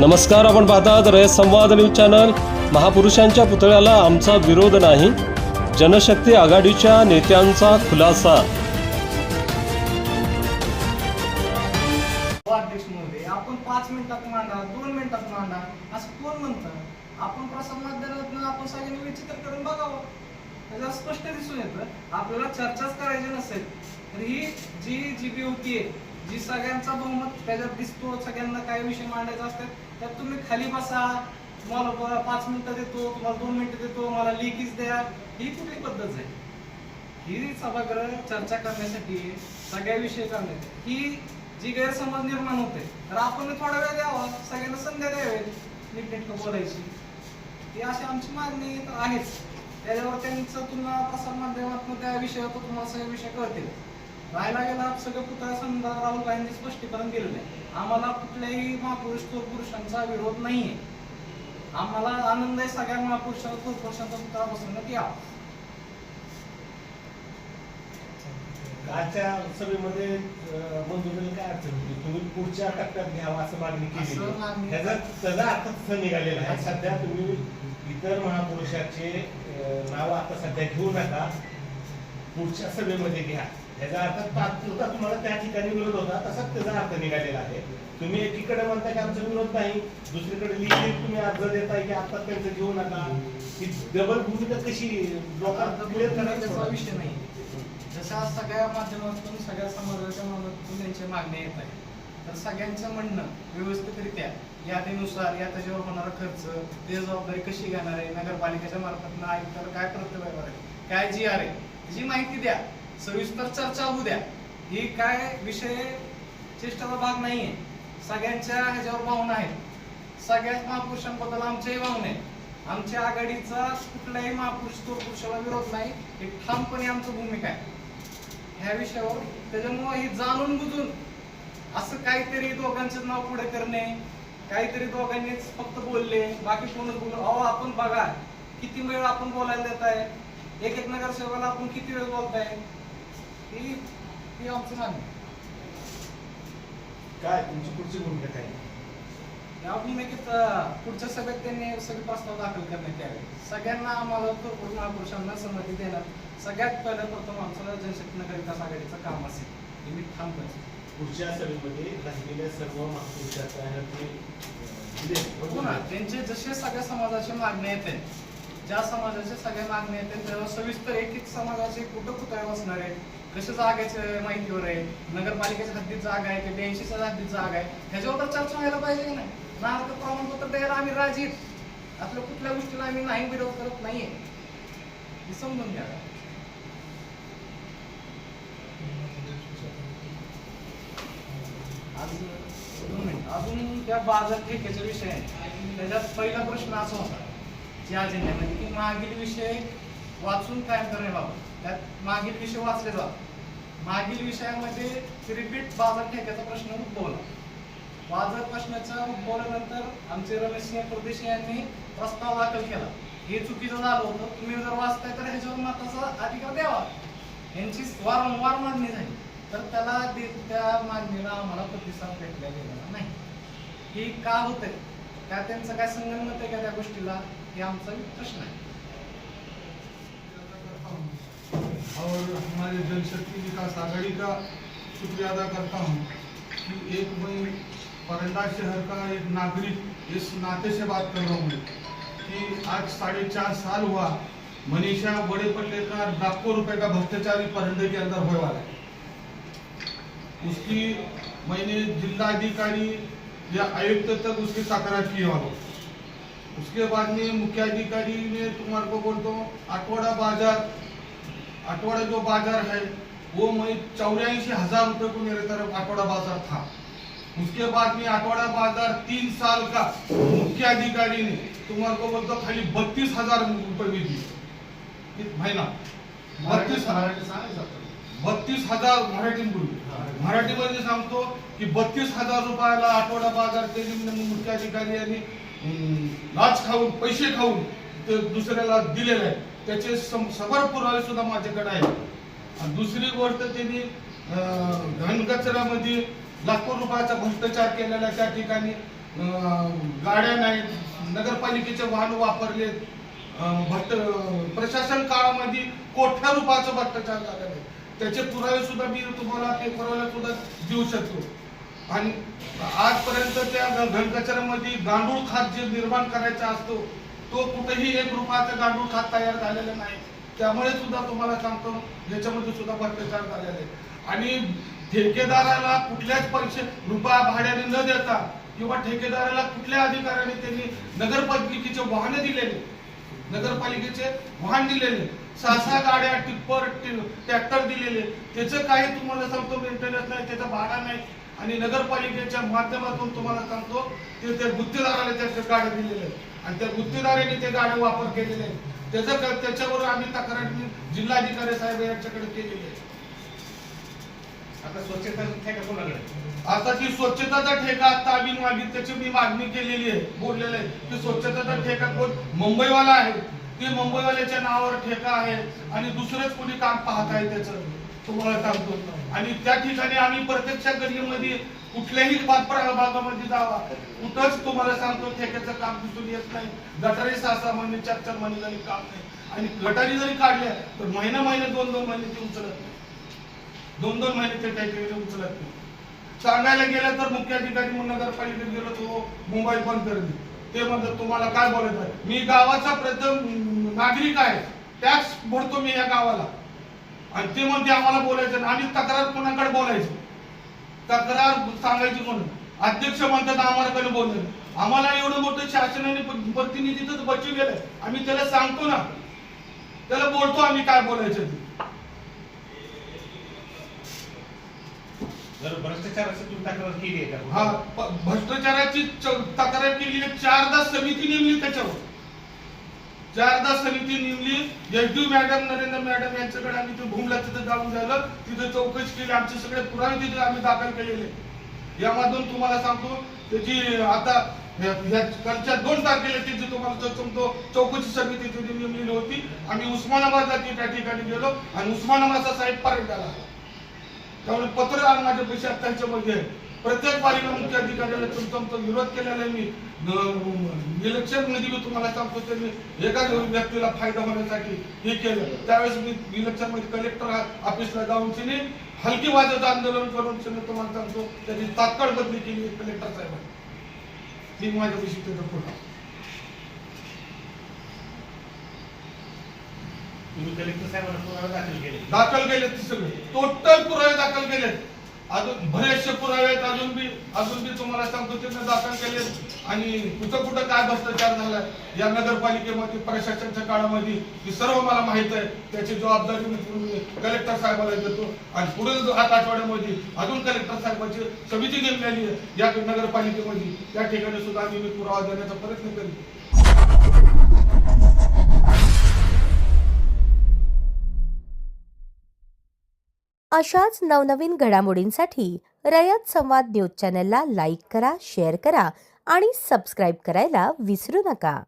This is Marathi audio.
नमस्कार, आपण पाहतात रयत संवाद न्यूज चॅनल। महापुरुषांच्या पुतळ्याला आमचा विरोध नाही, जनशक्ती आघाडीच्या नेत्यांचा खुलासा। अध्यक्ष महोदय, आपण 5 मिनिटात मांडा, 2 मिनिटात मांडा असं कोण म्हणतं? आपण प्रसार माध्यमातून आपण सगळ्यांनी विचार करून बघावं, त्याला स्पष्ट दिसून येतं। आपल्याला चर्चाच करायची नसेल तर ही जी होती, जी सगळ्यांचा बहुमत त्याच्यात दिसतो, सगळ्यांना काही विषय मांडायचे असतात, तर तुम्ही खाली बसा, तुम्हाला 5 मिनिटं देतो, तुम्हाला 2 मिनिटं देतो, मला लिखीच द्या, ही कुठली पद्धत आहे? ही सभागृह चर्चा करण्यासाठी, सगळ्या विषय करण्यासाठी, ही जी गैरसमज निर्माण होते, तर आपण थोडा वेळ द्यावा, सगळ्यांना संध्या द्यावी नीटनेटकं बोलायची, ही अशी आमची मागणी आहेच। त्याच्यावर त्यांचं पुन्हा प्रसार माध्यमातून त्या विषयावर तुम्हाला सगळे विषय कळतील। राहायला गेला सगळं पुतळा संदर्भात राहुल गांधी स्पष्टीकरण दिलेलं आहे। आम्हाला कुठल्याही महापुरुष पुरुषांचा विरोध नाहीये, आम्हाला आनंद आहे सगळ्या महापुरुषांचा पुतळा बसवण्यात यावा। आजच्या सभेमध्ये मंजुरीला काय अडचण होती? तुम्ही पुढच्या टप्प्यात घ्यावा असं मागणी केली, त्याचा अर्थ तसं निघालेला आहे। सध्या तुम्ही इतर महापुरुषाचे नाव आता सध्या घेऊ नका, पुढच्या सभेमध्ये घ्या। त्याचा अर्थ तात्पुरता तुम्हाला त्या ठिकाणी विरोध होता, तसाच त्याचा अर्थ निघालेला आहे। तुम्ही एकीकडे म्हणता की आमचा विरोध नाही, दुसरीकडे लिखित तुम्ही अर्ज देताय की आता त्यांचं घेऊ नका। ही डबल भूमिका कशी लोकांना क्लिअर करायचा विषय नाही। जसं सगळ्या माध्यमातून सगळ्या समाजाच्या माध्यमातून त्यांच्या मागण्या येत आहेत, तर सगळ्यांचं म्हणणं व्यवस्थितरित्या यादीनुसार या त्याच्यावर होणारा खर्च, ते जबाबदारी कशी घेणार आहे, नगरपालिकेच्या मार्फत आयुक्ताला काय कर्तव्य आहे, काय जी आहे त्याची माहिती द्या, सविस्तर चर्चा होऊ द्या। ही काय विषय चेष्टाचा भाग नाहीये, सगळ्यांच्या ह्याच्यावर भावना आहेत, सगळ्याच महापुरुषांबद्दल आमच्याही भावना आहेत। आमच्या आघाडीचा कुठल्याही महापुरुष पुरुषाला विरोध नाही, हे ठामपणे आमची भूमिका आहे ह्या विषयावर। त्याच्यामुळे ही जाणून बुजून असं काहीतरी दोघांचं नाव पुढे करणे, काहीतरी दोघांनीच फक्त बोलले, बाकी कोणच बोललो, अहो आपण बघा किती वेळ आपण बोलायला देत आहे, एक नगरसेवकाला आपण किती वेळ बोलताय, ही आमचं मागणी। काय तुमची पुढची भूमिका काय? या भूमिकेत पुढच्या सभेत त्यांनी सगळे प्रस्ताव दाखल करण्यात यावे। सगळ्यांना आम्हाला महापुरुषांना संमती देणार सगळ्यात पहिलं प्रथम आमचं जनशक्ती नगर विकास आघाडीचं काम असेल, हे मी ठामपणे पुढच्या सभेमध्ये राहिलेल्या सर्व महापुरुषांच्या त्यांचे जसे सगळ्या समाजाचे मागण्या येते, ज्या समाजाच्या सगळ्या मागण्या येते त्यावर सविस्तर एक समाजाचे कुठं पुतळे बसणार आहे, कशा जागेच्या माहितीवर आहे, नगरपालिकेच्या हद्दीत जागा आहे की 82च्या हद्दीत जागा आहे, ह्याच्यावर तर चर्चा व्हायला पाहिजे की नाही। नागरिक प्रमाणपत्र द्यायला आम्ही राजी, आपल्या कुठल्या गोष्टीला आम्ही नाही विरोध करत नाहीये, हे समजून घ्या। अजून त्या बाजार ठेक्याचा विषय आहे, त्याच्यात पहिला प्रश्न असा होता या अजेंड्यामध्ये की मागील विषय वाचून कायम करण्याबाबत, त्यात मागील विषय वाचले जातात। मागील विषयामध्ये रिपीट बाजार ठेक्याचा प्रश्न उद्भवला। बाजार प्रश्नाचा उद्भवल्यानंतर आमचे रमेश सिंह परदेशी यांनी प्रस्ताव दाखल केला, हे चुकीचं झालं होतं, तुम्ही जर वाचताय तर ह्याच्यावर मताचा अधिकार द्यावा। यांची वारंवार मागणी झाली, तर त्याला त्या मागणीला आम्हाला प्रतिसाद भेटला गेलेला नाही। ही का होतंय, का त्यांचं काय संगनमत आहे का त्या गोष्टीला, हे आमचा प्रश्न आहे। और हमारे जनशक्ति विकास आघाड़ी का शुक्रिया अदा करता हूँ कि एक मैं परंडा शहर का एक नागरिक इस नाते से बात कर रहा हूँ कि आज 4.5 साल हुआ मनीषा बड़े पल्ले का लाखों रुपए का भ्रष्टाचारी परंडे के अंदर होने वाला है। उसकी मैंने जिलाधिकारी या आयुक्त तक उसकी तकरार की और उसके बाद में मुख्याधिकारी ने तुम्हारे को बोलता हूँ अटवाड़ा जो बाजार है वो मैं 84,000 रुपए को मेरे तरफ अटवाड़ा बाजार था। उसके बाद में अटवाड़ा बाजार 3 साल का मुख्याधिकारी ने तुम्हारे को बोलता खाली 32,000 रुपए भी दिए महीना। 32,000 मराठीमध्ये सांगतो की 32,000 रुपयाला आठवडा बाजार केली मुख्याधिकारी यांनी लाच खाऊन पैसे खाऊन ते दुसऱ्याला दिलेले आहे, त्याचे सगळे पुरावे सुद्धा माझ्याकडे आहेत। दुसरी गोष्ट त्यांनी घनकचऱ्यामध्ये लाखो रुपयाचा भ्रष्टाचार केलेला, त्या ठिकाणी गाड्या नाहीत, नगरपालिकेचे वाहन वापरले, प्रशासन काळामध्ये कोट्या रुपयाचं भ्रष्टाचार झालेलं आहे. त्याचे पुरावे सुद्धा मी तुम्हाला पेपरला सुद्धा देऊ शकतो. आणि आजपर्यंत त्या घनकचऱ्यामध्ये गांडूळ खत जे निर्माण करायचा असतो तो कुठेही 1 रुपयाचा गांडूळ खत तयार झालेलं नाही. त्यामुळे सुद्धा तुम्हाला सांगतो याच्यामध्ये सुद्धा भ्रष्टाचार झालेला आहे. आणि ठेकेदाराला कुठल्याच पैसे रुपया भाड्याने न देता किंवा ठेकेदाराला कुठल्या अधिकाऱ्याने त्यांनी नगरपालिकेचे वाहन दिलेले, नगरपालिकेचे वाहन दिलेले, 6 गाड्या, टिप्पर, ट्रॅक्टर दिलेले, त्याचं काही तुम्हाला सांगतो मेंटेनन्स नाही, त्याचा भाडा नाही. आणि नगरपालिकेच्या माध्यमातून तुम्हाला सांगतो ते त्या गुत्तेदाराला त्या गाड्या दिलेल्या आहेत आणि त्या गुत्तेदाराने ते गाड्या वापर केलेले आहेत. त्याच्यावर आम्ही तक्रार जिल्हाधिकारी साहेब यांच्याकडे केलेली आहे. आता स्वच्छता ठेका कोणाकडे? आता ती स्वच्छताचा ठेका आता आम्ही त्याची मी मागणी केलेली आहे, बोललेलं आहे की स्वच्छताचा ठेका कोण मुंबईवाला आहे, ते मुंबईवाल्याच्या नावावर ठेका आहे आणि दुसरेच कोणी काम पाहत आहे त्याचं तुम्हाला सांगतो. आणि त्या ठिकाणी आम्ही प्रत्यक्ष गल्लीमध्ये कुठल्याही भागामध्ये जावा, कुठंच तुम्हाला सांगतो ठेक्याचं काम दिसून येत नाही. गटारी 6 महिने 4 महिने झाले काम नाही. आणि गटारी जरी काढल्या तर महिने 2 महिने ते उचलत नाही, 2 महिने ते ठेके उचलत नाही. सांगायला गेलं तर मुख्याधिकारी नगरपालिकेत गेलो तो मोबाईल बंद कर दे. ते म्हणतात तुम्हाला काय बोलायचं आहे, मी गावाचा प्रथम नागरिक आहे, टॅक्स भरतो मी या गावाला. आणि ते म्हणते आम्हाला बोलायचं आणि तक्रार कोणाकडे बोलायची, तक्रार सांगायची म्हणून अध्यक्ष म्हणतात आम्हाला कडे बोलले. आम्हाला एवढं मोठं शासनाने प्रतिनिधीच बच्चू गेलंय, आम्ही त्याला सांगतो ना, त्याला बोलतो आम्ही काय बोलायचं ते. जर भ्रष्टाचाराची तुम्ही तक्रार केली आहे का? हा, भ्रष्टाचाराची तक्रार केली आहे. 4दा समिती नेमली त्याच्यावर, 4दा समिती नेमली. एसडी मॅडम, नरेंद्र मॅडम यांच्याकडे आम्ही ते भूमला तिथे जाऊन झालं, तिथे चौकशी केली, आमचे सगळे पुरावे तिथे आम्ही दाखल केलेले. यामधून तुम्हाला सांगतो त्याची आता कालच्या 2 तारखेला तिथे तुम्हाला सांगतो चौकशी समिती तिथे नेमलेली होती. आम्ही उस्मानाबादला त्या ठिकाणी गेलो आणि उस्मानाबादचा साहेब परत आला. त्यामुळे पत्र माझ्या पैसे त्याच्यामध्ये प्रत्येक बारीला मुख्य अधिकाऱ्याला तुमचा विरोध केलेला आहे. मी इलेक्शन मध्ये तुम्हाला सांगतो त्यांनी एका व्यक्तीला फायदा होण्यासाठी हे केलं. त्यावेळेस मी इलेक्शन मध्ये कलेक्टर ऑफिसला जाऊन तिने हलकी वाजत आंदोलन करून तुम्हाला सांगतो त्यांनी तात्काळ बदली केली कलेक्टर साहेबांनी. ही माझ्या विशिष्ट फोटो. तुम्ही कलेक्टर साहेबांना पुरावे दाखल केले ते सगळे टोटल पुरावे दाखल केलेत. अजून बरेचसे पुरावे आहेत, अजून बी तुम्हाला सांगतो त्यांना दाखल केले. आणि कुठं काय भ्रष्टाचार झालाय या नगरपालिकेमध्ये प्रशासनाच्या काळामध्ये ही सर्व मला माहित आहे. त्याची जबाबदारी मी कलेक्टर साहेबाला देतो आणि पुढील 8 आठवड्यामध्ये अजून कलेक्टर साहेबांची समिती नेमलेली आहे या नगरपालिकेमध्ये. त्या ठिकाणी सुद्धा आम्ही पुरावा देण्याचा प्रयत्न करीत. अशाच नवनवीन घडामोडींसाठी रयत संवाद न्यूज चॅनलला लाईक करा, शेअर करा आणि सबस्क्राईब करायला विसरू नका.